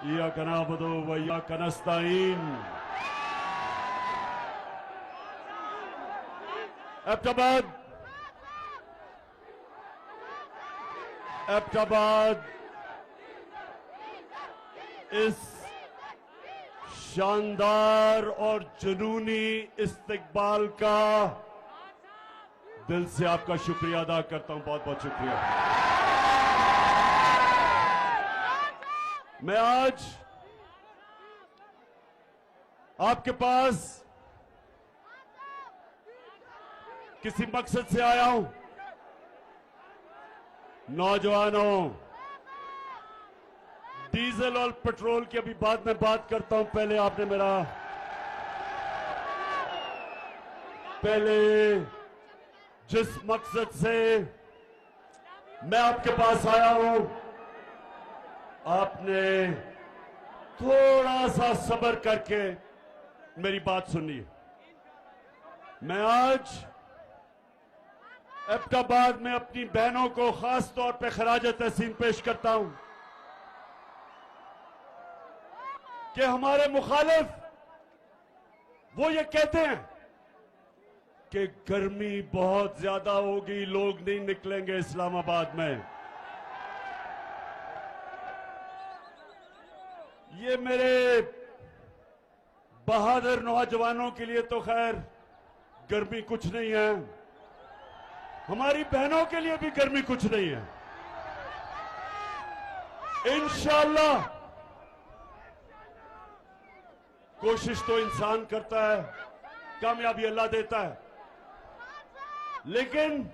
इय्याका नअबुदु व इय्याका नस्तईन। एबटाबाद इस शानदार और जुनूनी इस्तकबाल का दिल से आपका शुक्रिया अदा करता हूं। बहुत बहुत शुक्रिया। मैं आज आपके पास किसी मकसद से आया हूं। नौजवानों, डीजल और पेट्रोल की अभी बाद में बात करता हूं। पहले जिस मकसद से मैं आपके पास आया हूं, आपने थोड़ा सा सब्र करके मेरी बात सुनिए। मैं आज एबटाबाद में अपनी बहनों को खास तौर पे खराज तहसीन पेश करता हूं कि हमारे मुखालिफ वो ये कहते हैं कि गर्मी बहुत ज्यादा होगी, लोग नहीं निकलेंगे इस्लामाबाद में। ये मेरे बहादुर नौजवानों के लिए तो खैर गर्मी कुछ नहीं है, हमारी बहनों के लिए भी गर्मी कुछ नहीं है। इंशाअल्लाह कोशिश तो इंसान करता है, कामयाबी अल्लाह देता है, लेकिन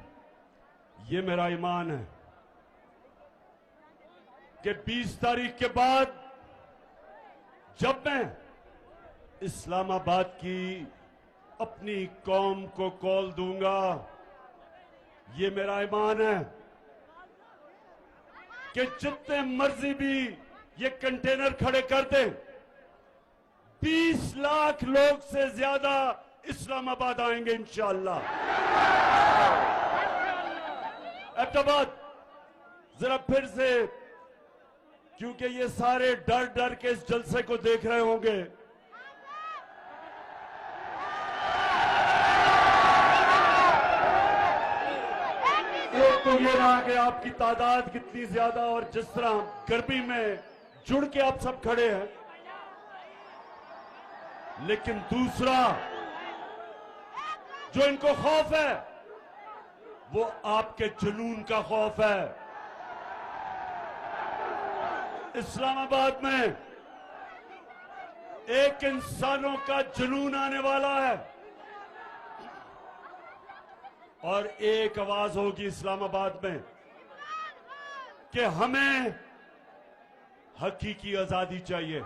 ये मेरा ईमान है कि 20 तारीख के बाद जब मैं इस्लामाबाद की अपनी कौम को कॉल दूंगा, ये मेरा ईमान है कि जितने मर्जी भी ये कंटेनर खड़े कर दें, 20 लाख लोग से ज्यादा इस्लामाबाद आएंगे इंशाअल्लाह। एबटाबाद जरा फिर से, क्योंकि ये सारे डर डर के इस जलसे को देख रहे होंगे, एक तो ये रहा कि आपकी तादाद कितनी ज्यादा और जिस तरह गर्मी में जुड़ के आप सब खड़े हैं, लेकिन दूसरा जो इनको खौफ है वो आपके जुनून का खौफ है। इस्लामाबाद में एक इंसानों का जुनून आने वाला है और एक आवाज होगी इस्लामाबाद में कि हमें हकीकी आजादी चाहिए,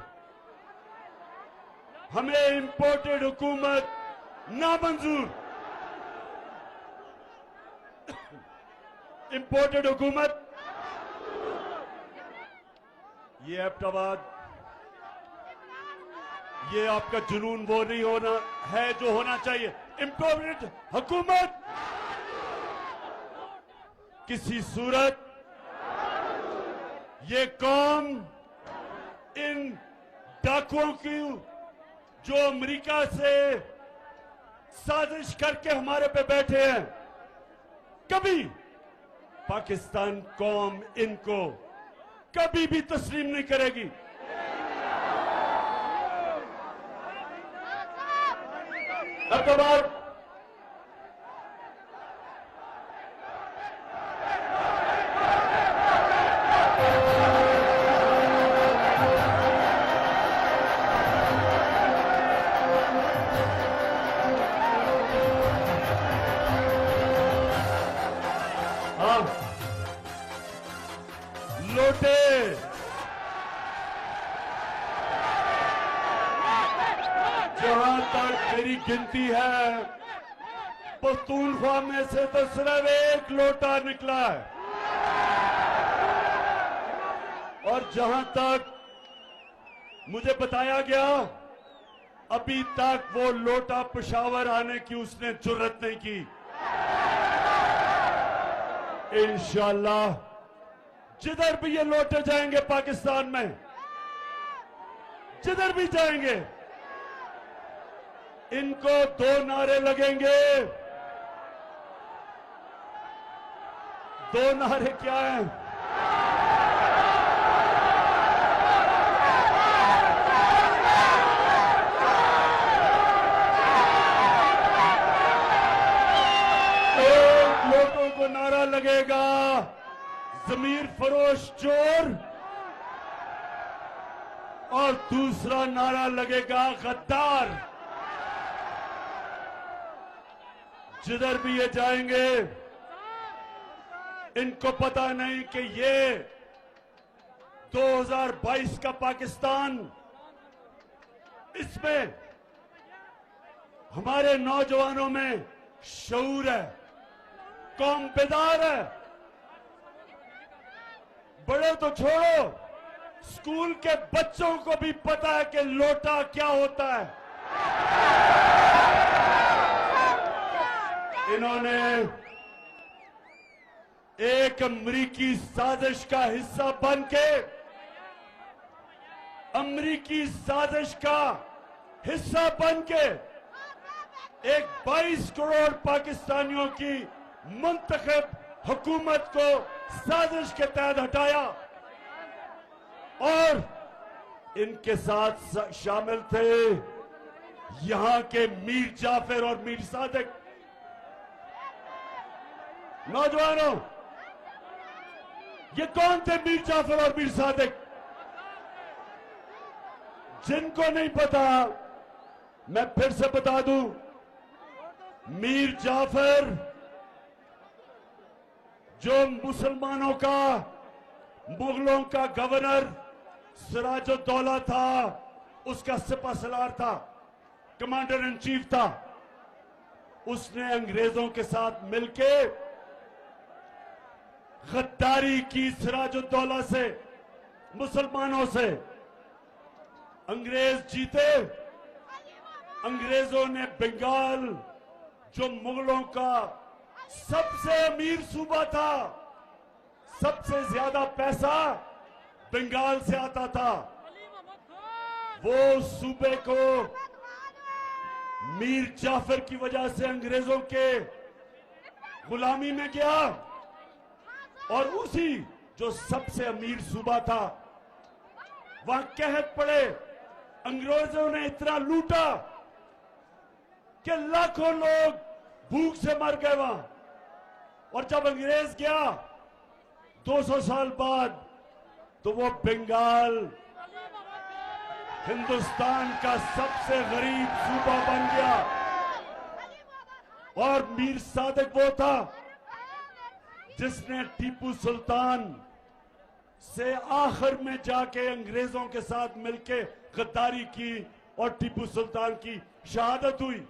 हमें इंपोर्टेड हुकूमत नामंजूर। इंपोर्टेड हुकूमत, ये एबटाबाद, ये आपका जुनून वो नहीं होना है जो होना चाहिए। इंपोर्टेड हुकूमत किसी सूरत ये कौम इन डाकुओं की जो अमेरिका से साजिश करके हमारे पे बैठे हैं, कभी पाकिस्तान कौम इनको कभी भी तस्लीम नहीं करेगी। एबटाबाद लोटे जहां तक मेरी गिनती है, पख्तूनख्वा में से तो सिर्फ एक लोटा निकला है, और जहां तक मुझे बताया गया, अभी तक वो लोटा पेशावर आने की उसने जुर्रत नहीं की। इंशाअल्लाह जिधर भी ये लौटे जाएंगे पाकिस्तान में, जिधर भी जाएंगे इनको 2 नारे लगेंगे। 2 नारे क्या हैं? एक लोगों को नारा लगेगा जमीर फरोश चोर और दूसरा नारा लगेगा गद्दार। जिधर भी ये जाएंगे इनको पता नहीं कि ये 2022 का पाकिस्तान, इसमें हमारे नौजवानों में शऊर है, कौम बेदार है। बड़े तो छोड़ो, स्कूल के बच्चों को भी पता है कि लोटा क्या होता है। इन्होंने एक अमरीकी साजिश का हिस्सा बनके, अमरीकी साजिश का हिस्सा बनके एक 22 करोड़ पाकिस्तानियों की मुंतखब हुकूमत को साजिश के तहत हटाया और इनके साथ शामिल थे यहां के मीर जाफर और मीर सादिक। नौजवानों, ये कौन थे मीर जाफर और मीर सादिक? जिनको नहीं पता मैं फिर से बता दूं, मीर जाफर जो मुसलमानों का, मुगलों का गवर्नर सिराजुद्दौला था, उसका सिपहसालार था, कमांडर इन चीफ था। उसने अंग्रेजों के साथ मिलके गद्दारी की सिराजुद्दौला से, मुसलमानों से। अंग्रेज जीते, अंग्रेजों ने बंगाल, जो मुगलों का सबसे अमीर सूबा था, सबसे ज्यादा पैसा बंगाल से आता था, वो सूबे को मीर जाफर की वजह से अंग्रेजों के गुलामी में गया और उसी जो सबसे अमीर सूबा था वहां कहत पड़े। अंग्रेजों ने इतना लूटा कि लाखों लोग भूख से मर गए वहां। और जब अंग्रेज गया 200 साल बाद, तो वो बंगाल हिंदुस्तान का सबसे गरीब सूबा बन गया। और मीर सादिक वो था जिसने टीपू सुल्तान से आखिर में जाके अंग्रेजों के साथ मिलके गद्दारी की और टीपू सुल्तान की शहादत हुई।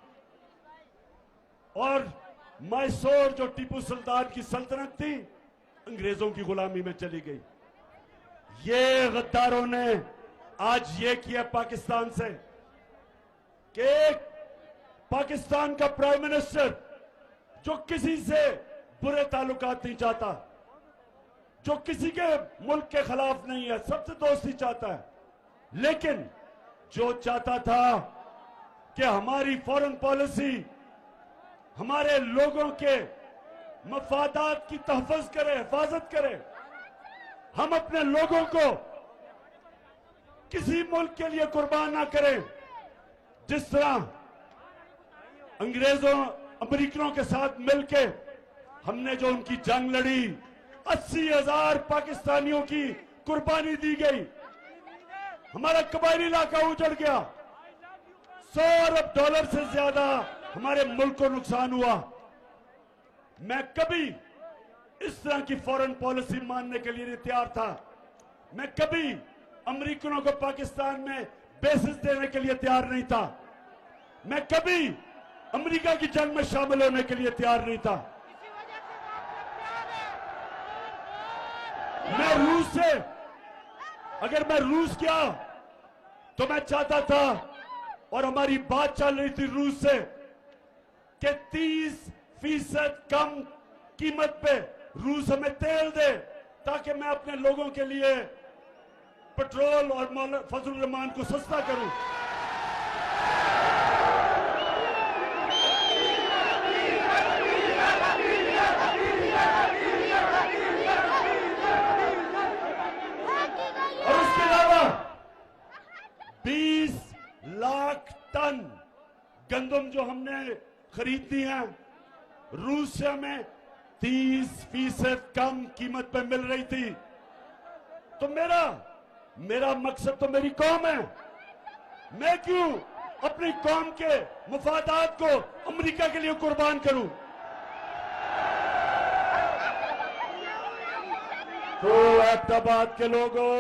और मैसूर जो टीपू सुल्तान की सल्तनत थी, अंग्रेजों की गुलामी में चली गई। ये गद्दारों ने आज ये किया पाकिस्तान से कि पाकिस्तान का प्राइम मिनिस्टर जो किसी से बुरे ताल्लुकात नहीं चाहता, जो किसी के मुल्क के खिलाफ नहीं है, सबसे दोस्ती चाहता है, लेकिन जो चाहता था कि हमारी फॉरेन पॉलिसी हमारे लोगों के मफादात की तहफ़्फ़ुज़ करे, हिफाजत करे, हम अपने लोगों को किसी मुल्क के लिए कुर्बान ना करें। जिस तरह अंग्रेजों, अमेरिकनों के साथ मिलके हमने जो उनकी जंग लड़ी, 80,000 पाकिस्तानियों की कुर्बानी दी गई, हमारा कबायली इलाका उजड़ गया, $100 अरब से ज्यादा हमारे मुल्क को नुकसान हुआ। मैं कभी इस तरह की फॉरेन पॉलिसी मानने के लिए नहीं तैयार था। मैं कभी अमेरिकनों को पाकिस्तान में बेसिस देने के लिए तैयार नहीं था। मैं कभी अमेरिका की जंग में शामिल होने के लिए तैयार नहीं था। मैं रूस से, अगर मैं रूस गया तो मैं चाहता था, और हमारी बात चल रही थी रूस से, कि 30% कम कीमत पे रूस हमें तेल दे ताकि मैं अपने लोगों के लिए पेट्रोल और फजल रहमान को सस्ता करूं। और उसके अलावा 20 लाख टन गंदम जो हमने खरीदनी है, रूस से हमें 30% कम कीमत पे मिल रही थी। तो मेरा मकसद तो मेरी कौम है। मैं क्यों अपनी कौम के मुफादात को अमेरिका के लिए कुर्बान करूं? तो एबटाबाद के लोगों,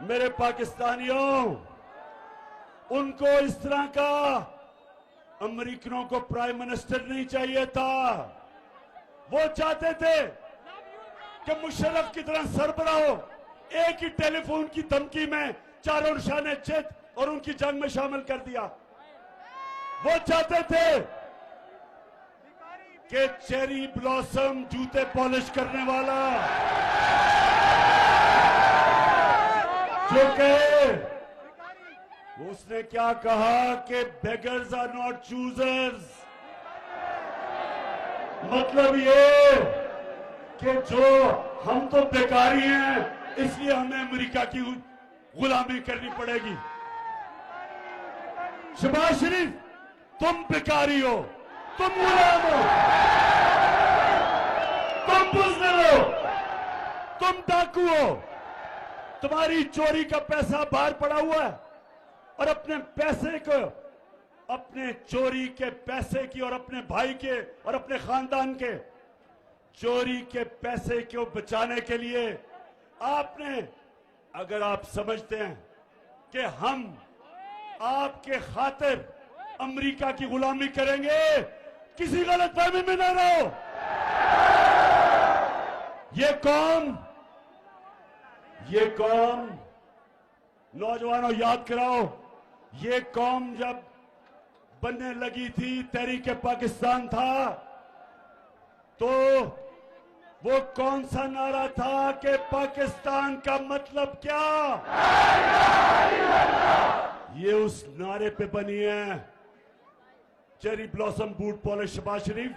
मेरे पाकिस्तानियों, उनको इस तरह का अमेरिकनों को प्राइम मिनिस्टर नहीं चाहिए था। वो चाहते थे कि मुशर्रफ की तरह सरबराह हो, एक ही टेलीफोन की धमकी में चारों निशाने चित और उनकी जंग में शामिल कर दिया। वो चाहते थे कि चेरी ब्लॉसम जूते पॉलिश करने वाला जो कहे, उसने क्या कहा कि बेगर्स आर नॉट चूजर्स। मतलब ये कि जो हम तो बेकारी हैं, इसलिए हमें अमेरिका की गुलामी करनी पड़ेगी। शहबाज शरीफ, तुम बेकारी हो, तुम गुलाम हो, तुम बुज़दिल हो, तुम डाकू हो। तुम्हारी चोरी का पैसा बाहर पड़ा हुआ है और अपने पैसे को, अपने चोरी के पैसे की और अपने भाई के और अपने खानदान के चोरी के पैसे को बचाने के लिए आपने, अगर आप समझते हैं कि हम आपके खातिर अमेरिका की गुलामी करेंगे, किसी गलतफहमी में न रहो। ये कौम नौजवानों याद कराओ, ये कौम जब बनने लगी थी, तहरीक पाकिस्तान था, तो वो कौन सा नारा था कि पाकिस्तान का मतलब क्या? ये उस नारे पे बनी है cherry blossom boot polish Shahbaz Sharif.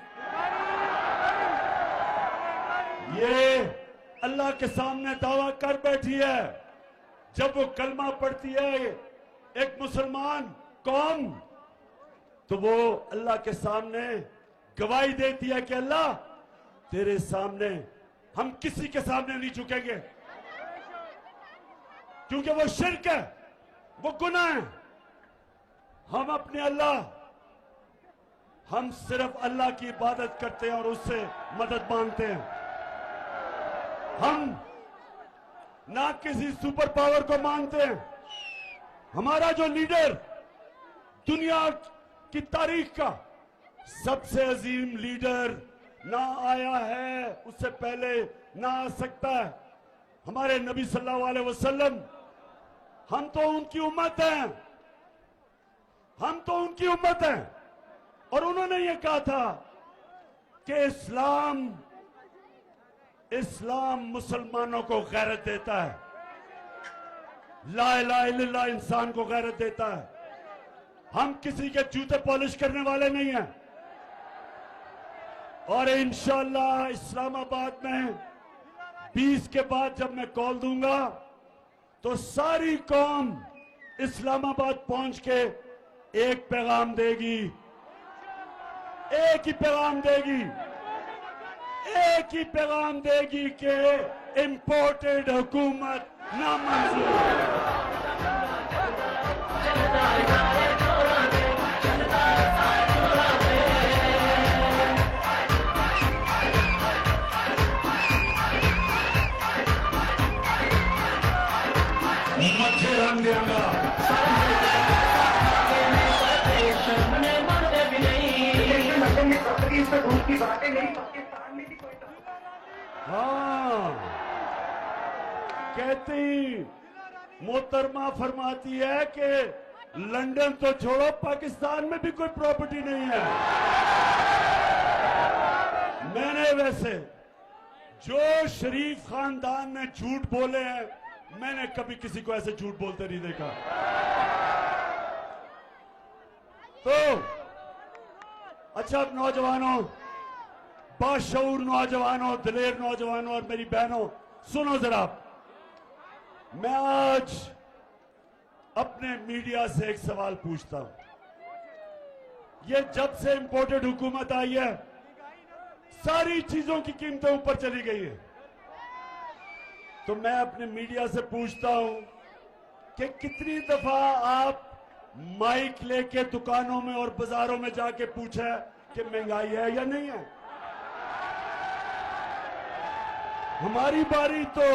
ये अल्लाह के सामने दावा कर बैठी है। जब वो कलमा पढ़ती है एक मुसलमान कौम, तो वो अल्लाह के सामने गवाही देती है कि अल्लाह, तेरे सामने हम किसी के सामने नहीं झुकेंगे, क्योंकि वो शिर्क है, वो गुनाह है। हम अपने अल्लाह, हम सिर्फ अल्लाह की इबादत करते हैं और उससे मदद मांगते हैं। हम ना किसी सुपर पावर को मांगते हैं। हमारा जो लीडर दुनिया की तारीख का सबसे अजीम लीडर ना आया है, उससे पहले ना आ सकता है, हमारे नबी सल्लल्लाहु अलैहि वसल्लम। हम तो उनकी उम्मत हैं, हम तो उनकी उम्मत हैं। और उन्होंने ये कहा था कि इस्लाम मुसलमानों को गैरत देता है, ला इलाहा इल्लल्लाह इंसान को गैरत देता है। हम किसी के जूते पॉलिश करने वाले नहीं हैं। और इंशाअल्लाह इस्लामाबाद में 20 के बाद जब मैं कॉल दूंगा, तो सारी कौम इस्लामाबाद पहुंच के एक पैगाम देगी, एक ही पैगाम देगी, एक ही पैगाम देगी कि इंपोर्टेड हुकूमत नामंजूर। मच्छे रंग देगा हाँ, कहती मोहतरमा फरमाती है कि लंदन तो छोड़ो, पाकिस्तान में भी कोई प्रॉपर्टी नहीं है। मैंने वैसे जो शरीफ खानदान ने झूठ बोले हैं मैंने कभी किसी को ऐसे झूठ बोलते नहीं देखा। तो अच्छा, अब नौजवानों, बाशऊर नौजवानों, दिलेर नौजवानों और मेरी बहनों, सुनो जरा। मैं आज अपने मीडिया से एक सवाल पूछता हूं। ये जब से इंपोर्टेड हुकूमत आई है, सारी चीजों की कीमतें ऊपर चली गई है। तो मैं अपने मीडिया से पूछता हूं कि कितनी दफा आप माइक लेके दुकानों में और बाजारों में जाके पूछा कि महंगाई है या नहीं है। हमारी बारी तो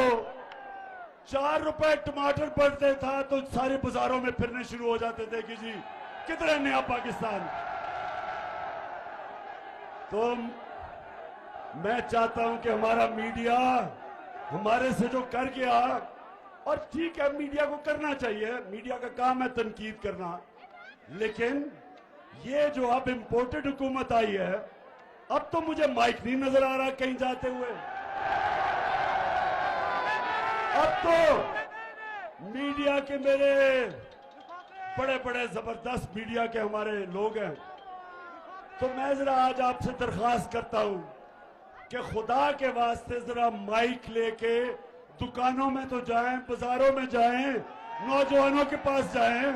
4 रुपए टमाटर पड़ते था तो सारे बाजारों में फिरने शुरू हो जाते थे कि जी किधर है नया पाकिस्तान। तो मैं चाहता हूं कि हमारा मीडिया हमारे से जो कर गया, और ठीक है मीडिया को करना चाहिए, मीडिया का काम है तनकीद करना, लेकिन ये जो अब इंपोर्टेड हुकूमत आई है, अब तो मुझे माइक नहीं नजर आ रहा कहीं जाते हुए। अब तो मीडिया के मेरे बड़े बड़े जबरदस्त मीडिया के हमारे लोग हैं, तो मैं जरा आज आपसे दरख्वास्त करता हूं कि खुदा के वास्ते जरा माइक लेके दुकानों में तो जाएं, बाजारों में जाएं, नौजवानों के पास जाएं।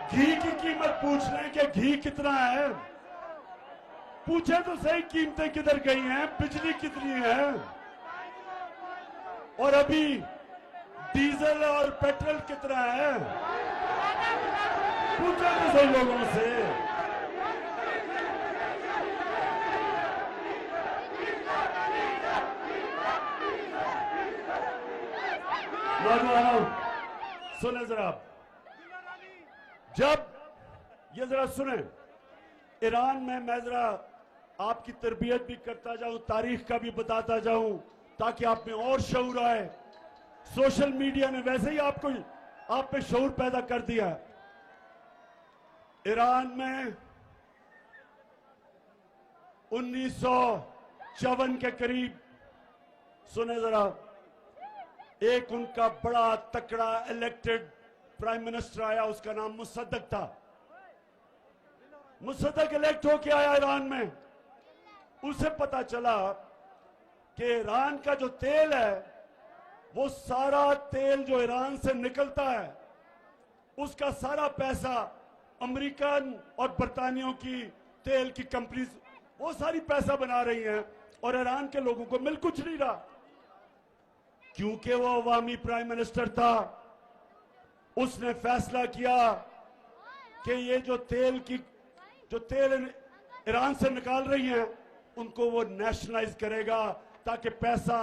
घी की कीमत पूछ लें कि घी कितना है, पूछे तो सही कीमतें किधर गई हैं, बिजली कितनी है, और अभी डीजल और पेट्रोल कितना है, पूछे तो सही लोगों से। नौजवानों सुने जरा, जब ये जरा सुने, ईरान में मैं जरा आपकी तरबियत भी करता जाऊं, तारीख का भी बताता जाऊं, ताकि आप में और शऊर आए। सोशल मीडिया ने वैसे ही आप में शऊर पैदा कर दिया। ईरान में 1954 के करीब, सुने जरा, एक उनका बड़ा तकड़ा इलेक्टेड प्राइम मिनिस्टर आया, उसका नाम मुसद्दक था। मुसद्दक इलेक्ट होके आया ईरान में। उसे पता चला कि ईरान का जो तेल है, वो सारा तेल जो ईरान से निकलता है, उसका सारा पैसा अमेरिकन और बरतानियों की तेल की कंपनीज वो सारी पैसा बना रही हैं, और ईरान के लोगों को मिल कुछ नहीं रहा। क्योंकि वो अवामी प्राइम मिनिस्टर था, उसने फैसला किया कि ये जो तेल ईरान से निकाल रही हैं, उनको वो नेशनलाइज करेगा, ताकि पैसा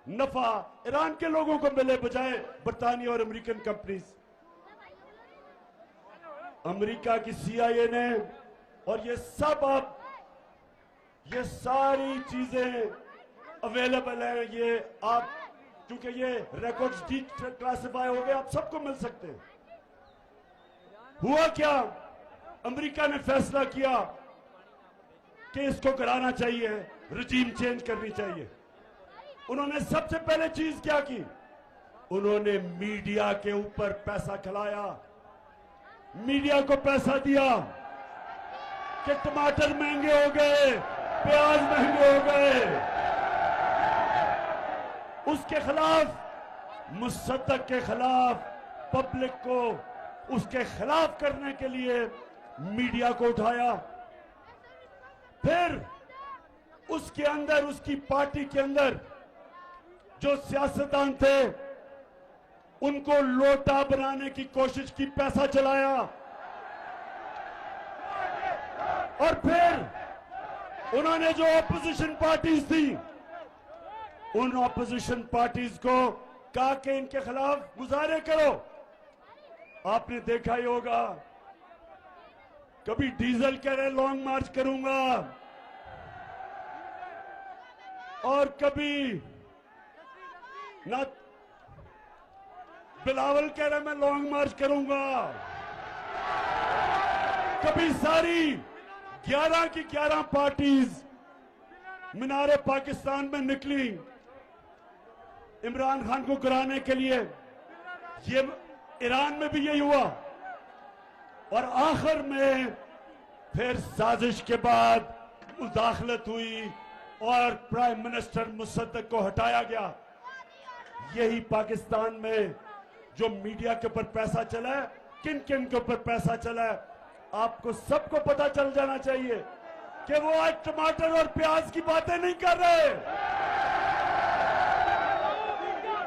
नफा ईरान के लोगों को मिले, बजाय बरतानिया और अमेरिकन कंपनीज। अमेरिका की CIA ने, और ये सब अब ये सारी चीजें अवेलेबल हैं, ये आप क्योंकि ये रिकॉर्ड्स डिक्लासिफाई हो गए, आप सबको मिल सकते हैं। हुआ क्या, अमेरिका ने फैसला किया कि इसको कराना चाहिए, रजीम चेंज करनी चाहिए। उन्होंने सबसे पहले चीज क्या की, उन्होंने मीडिया के ऊपर पैसा खिलाया, मीडिया को पैसा दिया कि टमाटर महंगे हो गए, प्याज महंगे हो गए। उसके खिलाफ, मुसद्दक के खिलाफ, पब्लिक को उसके खिलाफ करने के लिए मीडिया को उठाया। फिर उसके अंदर, उसकी पार्टी के अंदर जो सियासतदान थे, उनको लोटा बनाने की कोशिश की, पैसा चलाया। और फिर उन्होंने जो ऑपोजिशन पार्टीज थी, उन ऑपोजिशन पार्टीज को कहा कि इनके खिलाफ मुजाहरे करो। आपने देखा ही होगा, कभी डीजल कह रहे लॉन्ग मार्च करूंगा, और कभी ना बिलावल कह रहे मैं लॉन्ग मार्च करूंगा। कभी सारी 11 की 11 पार्टीज मीनारे पाकिस्तान में निकली इमरान खान को गिराने के लिए। ये ईरान में भी यही हुआ और आखिर में फिर साजिश के बाद मुदाखलत हुई और प्राइम मिनिस्टर मुसद्दक को हटाया गया। यही पाकिस्तान में जो मीडिया के ऊपर पैसा चला है, किन किन के ऊपर पैसा चला है, आपको सबको पता चल जाना चाहिए कि वो आज टमाटर और प्याज की बातें नहीं कर रहे।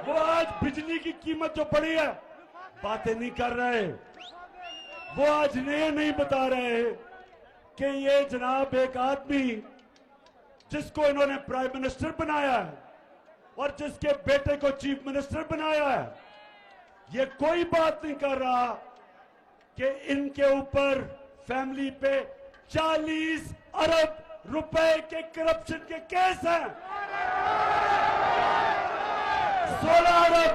वो आज बिजली की कीमत जो बढ़ी है बातें नहीं कर रहे। वो आज ये नहीं बता रहे कि ये जनाब एक आदमी जिसको इन्होंने प्राइम मिनिस्टर बनाया है और जिसके बेटे को चीफ मिनिस्टर बनाया है, ये कोई बात नहीं कर रहा कि इनके ऊपर फैमिली पे 40 अरब रुपए के करप्शन के केस हैं। 16 अरब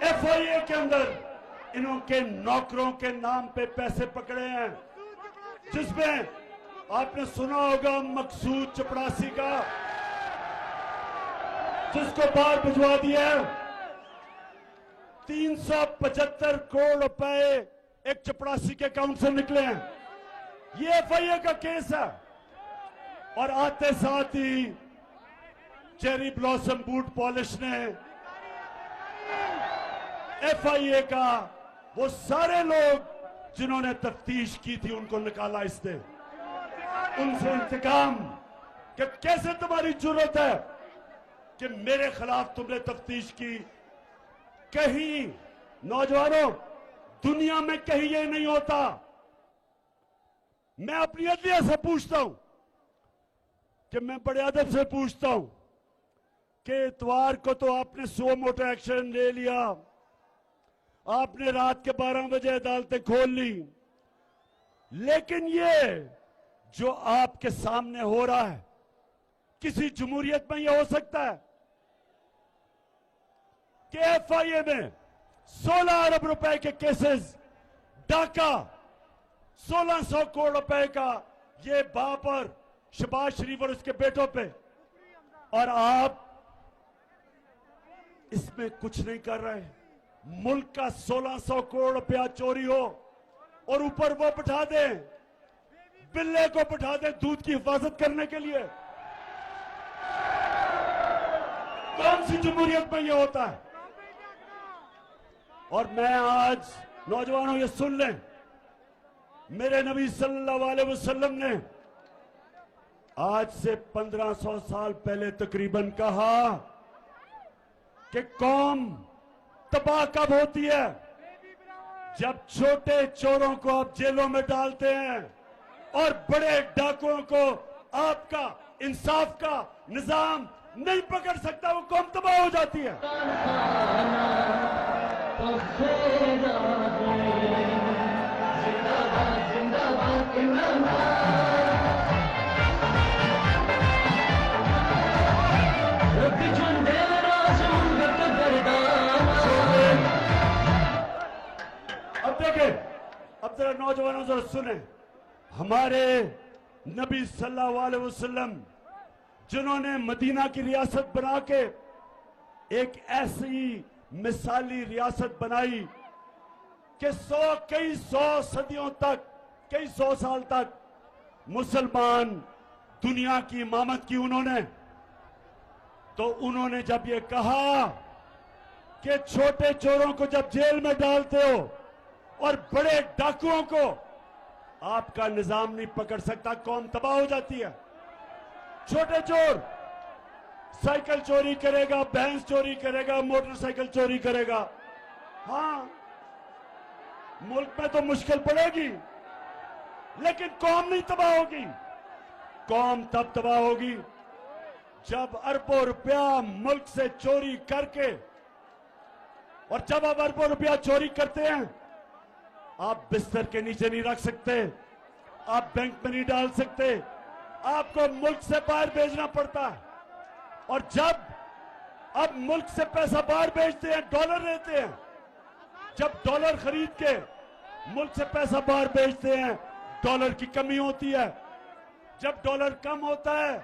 एफआईए के अंदर इनके नौकरों के नाम पे पैसे पकड़े हैं, जिसमें आपने सुना होगा मकसूद चपरासी का, जिसको बाहर भिजवा दिया। 375 करोड़ रुपए एक चपरासी के अकाउंट से निकले हैं। ये एफआईए का केस है। और आते साथ ही चेरी ब्लॉसम बूट पॉलिश ने एफआईए का वो सारे लोग जिन्होंने तफ्तीश की थी उनको निकाला इसने, उनसे इंतकाम कि कैसे तुम्हारी जरूरत है कि मेरे खिलाफ तुमने तफ्तीश की। कहीं नौजवानों, दुनिया में कहीं ये नहीं होता। मैं अपनी अदलिया से पूछता हूं कि मैं बड़े अदब से पूछता हूं कि इतवार को तो आपने सो मोटा एक्शन ले लिया, आपने रात के 12 बजे अदालतें खोल ली, लेकिन ये जो आपके सामने हो रहा है किसी जमहूरियत में यह हो सकता है कि एफआईए में 16 अरब रुपए के केसेस, डाका 1600 करोड़ रुपए का ये बाप और शहबाज शरीफ और उसके बेटों पे, और आप इसमें कुछ नहीं कर रहे। मुल्क का 1600 करोड़ रुपया चोरी हो और ऊपर वो बिठा दें, बिल्ले को बिठा दें दूध की हिफाजत करने के लिए। कौन सी जमहूरियत में ये होता है? और मैं आज नौजवानों ये सुन लें, मेरे नबी सल्लल्लाहु अलैहि वसल्लम ने आज से 1500 साल पहले तकरीबन कहा कि कौम तबाह कब होती है? जब छोटे चोरों को आप जेलों में डालते हैं और बड़े डाकुओं को आपका इंसाफ का निजाम नहीं पकड़ सकता, वो कौम तबाह हो जाती है। अब देखें, अब जरा नौजवानों जरा सुने, हमारे नबी सल्लल्लाहु अलैहि वसल्लम जिन्होंने मदीना की रियासत बना के एक ऐसी मिसाली रियासत बनाई कि कई सौ सदियों तक, कई सौ साल तक मुसलमान दुनिया की इमामत की उन्होंने, तो उन्होंने जब ये कहा कि छोटे चोरों को जब जेल में डालते हो और बड़े डाकुओं को आपका निजाम नहीं पकड़ सकता, कौम तबाह हो जाती है। छोटे चोर साइकिल चोरी करेगा, भैंस चोरी करेगा, मोटरसाइकिल चोरी करेगा, हाँ मुल्क में तो मुश्किल पड़ेगी, लेकिन कौम नहीं तबाह होगी। कौम तब तबाह होगी जब अरबों रुपया मुल्क से चोरी करके, और जब आप अरबों रुपया चोरी करते हैं, आप बिस्तर के नीचे नहीं रख सकते, आप बैंक में नहीं डाल सकते, आपको मुल्क से बाहर भेजना पड़ता है। और जब अब मुल्क से पैसा बाहर भेजते हैं, डॉलर लेते हैं, जब डॉलर खरीद के मुल्क से पैसा बाहर भेजते हैं, डॉलर की कमी होती है। जब डॉलर कम होता है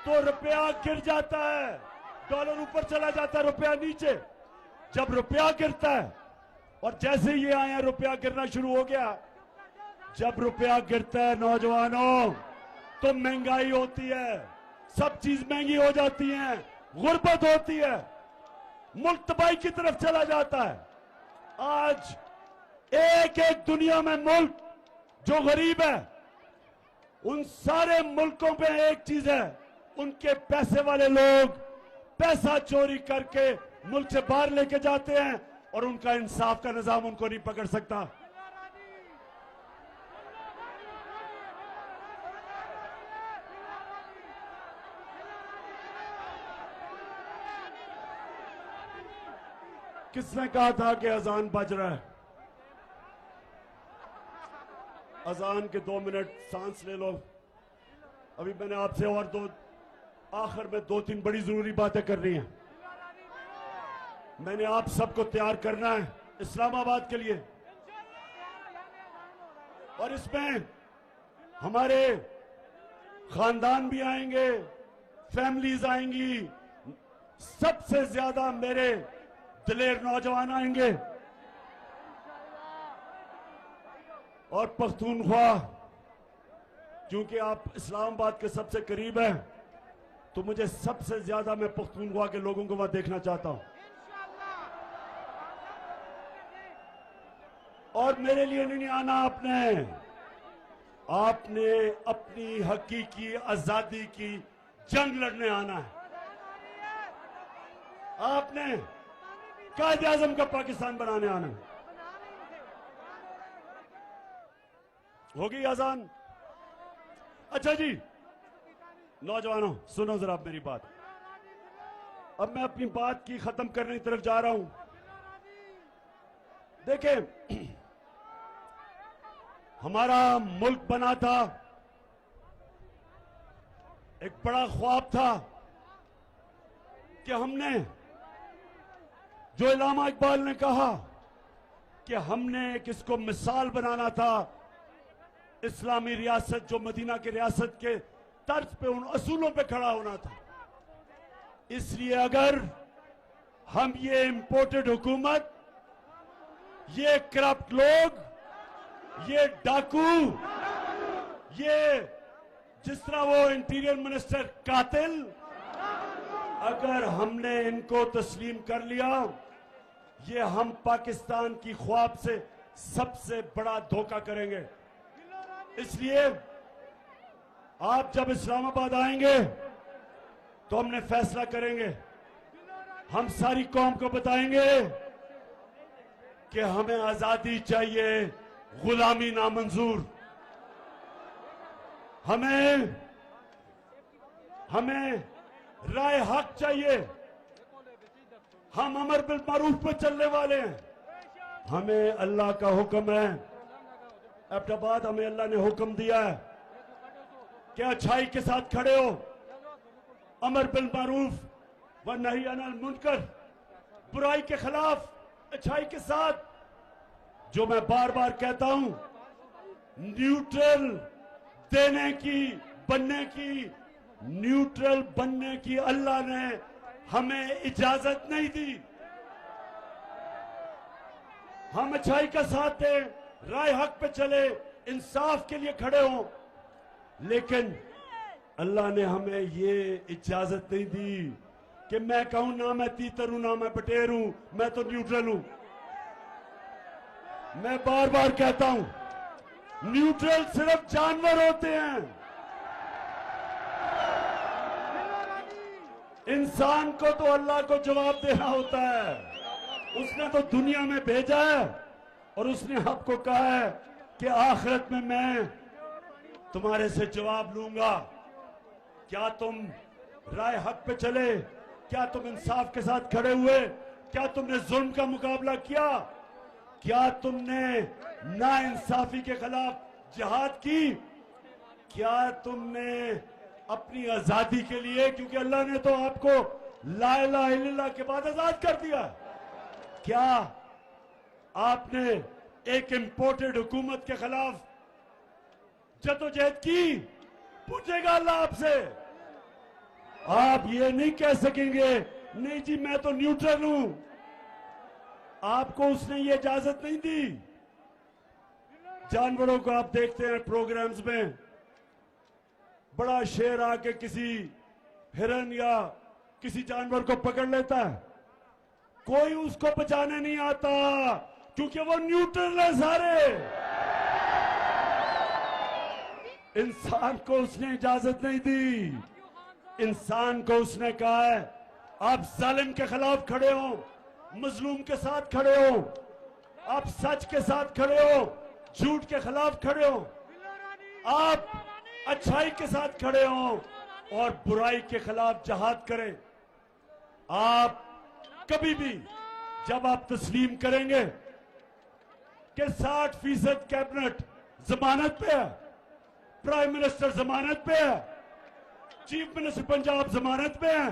तो रुपया गिर जाता है, डॉलर ऊपर चला जाता है, रुपया नीचे। जब रुपया गिरता है, और जैसे ये आए हैं रुपया गिरना शुरू हो गया। जब रुपया गिरता है नौजवानों, तो महंगाई होती है, सब चीज महंगी हो जाती है, गुर्बत होती है, मुल्क तबाही की तरफ चला जाता है। आज एक एक दुनिया में मुल्क जो गरीब है, उन सारे मुल्कों पे एक चीज है, उनके पैसे वाले लोग पैसा चोरी करके मुल्क से बाहर लेके जाते हैं और उनका इंसाफ का निजाम उनको नहीं पकड़ सकता। किसने कहा था कि अजान बज रहा है? अजान के 2 मिनट सांस ले लो। अभी मैंने आपसे और आखिर में 2-3 बड़ी जरूरी बातें करनी है। मैंने आप सबको तैयार करना है इस्लामाबाद के लिए, और इसमें हमारे खानदान भी आएंगे, फैमिलीज आएंगी, सबसे ज्यादा मेरे दिलेर नौजवान आएंगे। और पख्तूनख्वा, क्योंकि आप इस्लामाबाद के सबसे करीब हैं, तो मुझे सबसे ज्यादा मैं पख्तूनख्वा के लोगों को वहां देखना चाहता हूं। और मेरे लिए नहीं आना आपने अपनी हकीकी आजादी की जंग लड़ने आना है। आपने कायदे आजम का पाकिस्तान बनाने आना है। होगी अजान? अच्छा जी नौजवानों, सुनो जरा मेरी बात। अब मैं अपनी बात की खत्म करने की तरफ जा रहा हूं। देखें, हमारा मुल्क बना था, एक बड़ा ख्वाब था कि हमने, जो इलामा इकबाल ने कहा कि हमने किसको मिसाल बनाना था, इस्लामी रियासत जो मदीना की रियासत के तर्ज पे, उन असूलों पे खड़ा होना था। इसलिए अगर हम ये इंपोर्टेड हुकूमत, ये करप्ट लोग, ये डाकू, ये जिस तरह वो इंटीरियर मिनिस्टर कातिल, अगर हमने इनको तस्लीम कर लिया, ये हम पाकिस्तान की ख्वाब से सबसे बड़ा धोखा करेंगे। इसलिए आप जब इस्लामाबाद आएंगे तो हमने फैसला करेंगे, हम सारी कौम को बताएंगे कि हमें आजादी चाहिए, गुलामी नामंजूर। हमें राय हक चाहिए। हम अमर बिल मारूफ पे चलने वाले हैं। हमें अल्लाह का हुक्म है, एबटाबाद हमें अल्लाह ने हुक्म दिया है कि अच्छाई के साथ खड़े हो, अमर बिल मारूफ व नही अनिल मुनकर, बुराई के खिलाफ अच्छाई के साथ। जो मैं बार बार कहता हूं, न्यूट्रल न्यूट्रल बनने की अल्लाह ने हमें इजाजत नहीं दी। हम अच्छाई का साथ दें, राय हक पे चले, इंसाफ के लिए खड़े हों, लेकिन अल्लाह ने हमें ये इजाजत नहीं दी कि मैं कहूं ना मैं तीतर हूं ना मैं बटेर हूं, मैं तो न्यूट्रल हूं। मैं बार बार कहता हूं, न्यूट्रल सिर्फ जानवर होते हैं। इंसान को तो अल्लाह को जवाब देना होता है। उसने तो दुनिया में भेजा है और उसने आपको कहा है कि आखिरत में मैं तुम्हारे से जवाब लूंगा। क्या तुम राय हक पे चले? क्या तुम इंसाफ के साथ खड़े हुए? क्या तुमने जुल्म का मुकाबला किया? क्या तुमने नाइंसाफी के खिलाफ जिहाद की? क्या तुमने अपनी आजादी के लिए, क्योंकि अल्लाह ने तो आपको ला इलाहा इल्लल्लाह के बाद आजाद कर दिया, क्या आपने एक इंपोर्टेड हुकूमत के खिलाफ जदोजहद की? पूछेगा अल्लाह आपसे। आप ये नहीं कह सकेंगे नहीं जी मैं तो न्यूट्रल हूं। आपको उसने ये इजाजत नहीं दी। जानवरों को आप देखते हैं प्रोग्राम्स में, बड़ा शेर आके किसी हिरन या किसी जानवर को पकड़ लेता है, कोई उसको बचाने नहीं आता क्योंकि वो न्यूट्रल है सारे। इंसान को उसने इजाजत नहीं दी। इंसान को उसने कहा है आप जालिम के खिलाफ खड़े हो, मजलूम के साथ खड़े हो, आप सच के साथ खड़े हो, झूठ के खिलाफ खड़े हो, आप अच्छाई के साथ खड़े हो और बुराई के खिलाफ जहाद करें। आप कभी भी जब आप तस्लीम करेंगे कि 60% कैबिनेट जमानत पे है, प्राइम मिनिस्टर जमानत पे है, चीफ मिनिस्टर पंजाब जमानत पे है,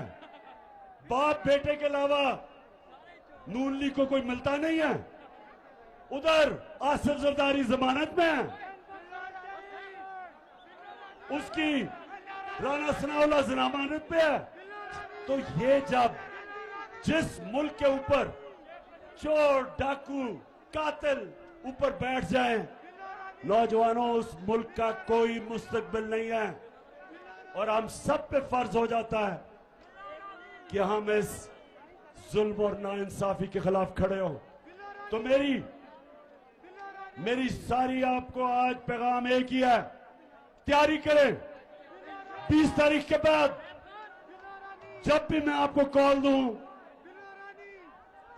बाप बेटे के अलावा नून लीग को कोई मिलता नहीं है, उधर आसिफ जरदारी जमानत में है, उसकी राना सनाउल्लाह जमानत पे है। तो ये जब जिस मुल्क के ऊपर चोर डाकू कातिल ऊपर बैठ जाए, नौजवानों उस मुल्क का कोई मुस्तकबिल नहीं है और हम सब पे फर्ज हो जाता है कि हम इस जुल्म और नाइंसाफी के खिलाफ खड़े हो। तो मेरी सारी आपको आज पैगाम एक ही है, तैयारी करें। 20 तारीख के बाद जब भी मैं आपको कॉल दूं,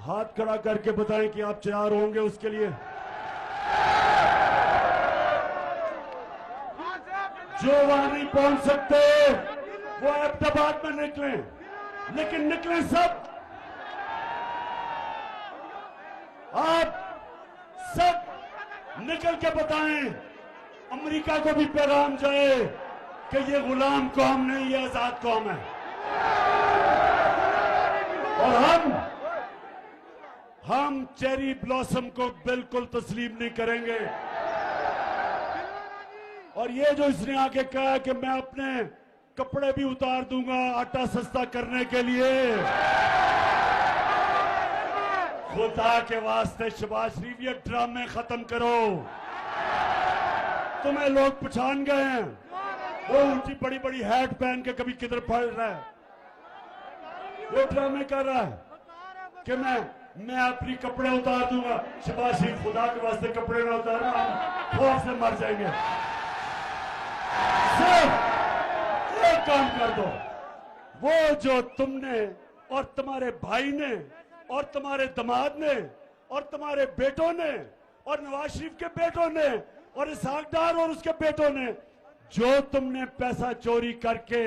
हाथ खड़ा करके बताएं कि आप तैयार होंगे उसके लिए। जो वहां नहीं पहुंच सकते वो अहमदाबाद में निकलें, लेकिन निकलें सब। आप सब निकल के बताएं, अमेरिका को भी पैगाम जाए कि ये गुलाम कौम नहीं, ये आजाद कौम है और हम चेरी ब्लॉसम को बिल्कुल तस्लीम नहीं करेंगे। और ये जो इसने आके कहा कि मैं अपने कपड़े भी उतार दूंगा आटा सस्ता करने के लिए, खुदा के वास्ते शहबाज शरीफ ये ड्रामे खत्म करो। तुम्हें लोग पहचान गए हैं, वो ऊंची बड़ी बड़ी हैट पहन के कभी किधर पड़ रहा है, वो ड्रामे कर रहा है कि मैं अपनी कपड़े उतार दूंगा। शहबाज शरीफ खुदा के वास्ते कपड़े ना उतारना, हम खौफ से मर जाएंगे। सिर्फ एक काम कर दो, वो जो तुमने और तुम्हारे भाई ने और तुम्हारे दामाद ने और तुम्हारे बेटों ने और नवाज शरीफ के बेटों ने और इसहाक डार और उसके बेटों ने जो तुमने पैसा चोरी करके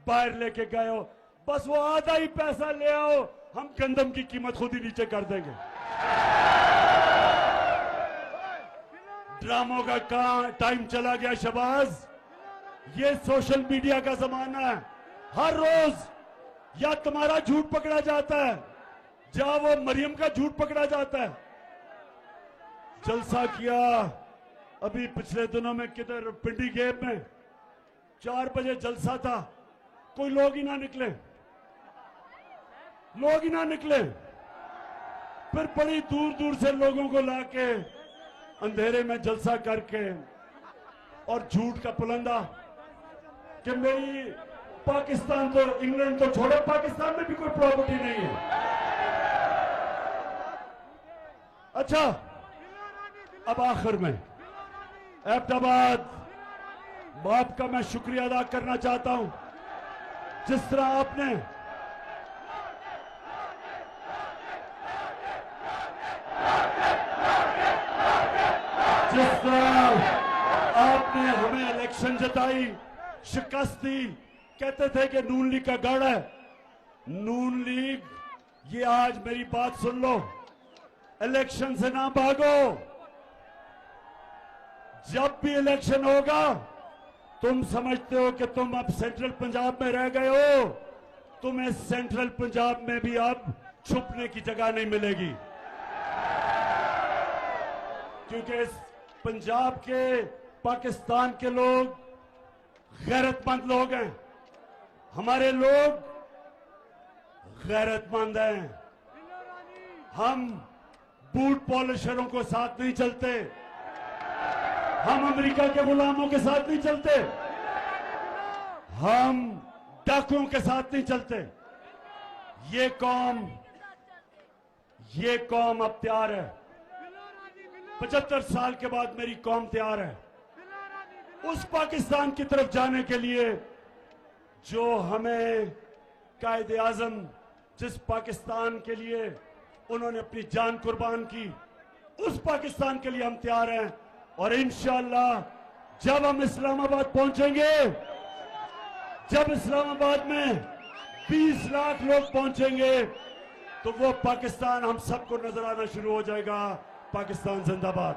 बाहर लेके गए हो, बस वो आधा ही पैसा ले आओ, हम गंदम की कीमत खुद ही नीचे कर देंगे। ड्रामों का टाइम चला गया शहबाज। ये सोशल मीडिया का जमाना है, हर रोज या तुम्हारा झूठ पकड़ा जाता है जहां वो मरियम का झूठ पकड़ा जाता है। जलसा किया अभी पिछले दिनों में किधर पिंडी गेप में, 4 बजे जलसा था, कोई लोग ही ना निकले, लोग ही ना निकले। फिर बड़ी दूर दूर से लोगों को लाके अंधेरे में जलसा करके और झूठ का पुलंदा कि मेरी पाकिस्तान तो इंग्लैंड तो छोड़ो, पाकिस्तान में भी कोई प्रॉपर्टी नहीं है। अच्छा, अब आखिर में अहमदाबाद बाप का मैं शुक्रिया अदा करना चाहता हूं, जिस तरह आपने हमें इलेक्शन जिताई, शिकस्त दी। कहते थे कि नून लीग का गढ़ है, नून लीग ये आज मेरी बात सुन लो, इलेक्शन से ना भागो। जब भी इलेक्शन होगा तुम समझते हो कि तुम अब सेंट्रल पंजाब में रह गए हो, तुम्हें सेंट्रल पंजाब में भी अब छुपने की जगह नहीं मिलेगी, क्योंकि इस पंजाब के पाकिस्तान के लोग गैरतमंद लोग हैं। हमारे लोग गैरतमंद हैं। हम बूट पॉलिशरों को साथ नहीं चलते, हम अमेरिका के गुलामों के साथ नहीं चलते, हम डाकुओं के साथ नहीं चलते। ये कौम अब तैयार है। 75 साल के बाद मेरी कौम तैयार है उस पाकिस्तान की तरफ जाने के लिए जो हमें कायदे आजम, जिस पाकिस्तान के लिए उन्होंने अपनी जान कुर्बान की, उस पाकिस्तान के लिए हम तैयार हैं। और इंशाअल्लाह जब हम इस्लामाबाद पहुंचेंगे, जब इस्लामाबाद में 20 लाख लोग पहुंचेंगे, तो वो पाकिस्तान हम सबको नजर आना शुरू हो जाएगा। पाकिस्तान जिंदाबाद।